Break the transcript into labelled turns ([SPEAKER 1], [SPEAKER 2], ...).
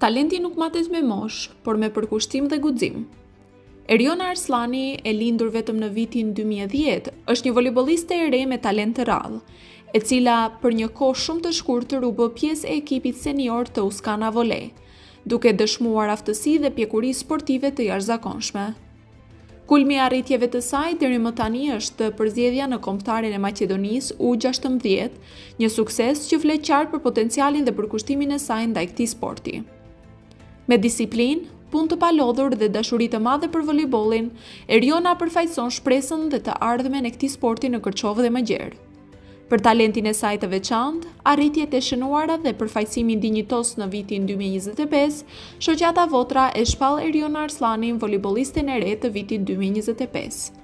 [SPEAKER 1] Talenti nuk matet me mosh, por me përkushtim dhe guxim. Eriona Arslani, e lindur vetëm në vitin 2010, është një voleybolliste e re me talent të rrallë, e cila për një kohë shumë të shkurtër u bë pjesë e ekipit senior të Uskana Volley, duke dëshmuar aftësi dhe pjekuri sportive të jashtëzakonshme. Kulmi i arritjeve të saj deri më tani është përzgjedhja në kombëtaren e Maqedonisë U16, një sukses që flet qartë për potencialin dhe përkushtimin e saj ndaj këtij sporti. Me disiplinë, punë të palodhur dhe dashuri të madhe për voleybollin, Eriona përfaqëson shpresën dhe të ardhmen e këtij sporti në Kërçovë dhe më gjerë. Për talentin e saj të veçantë, arritjet e shënuara dhe përfaqësimin dinjitos në vitin 2025, shoqata Votra e shpall Eriona Arslanin voleybollisten e re të vitit 2025.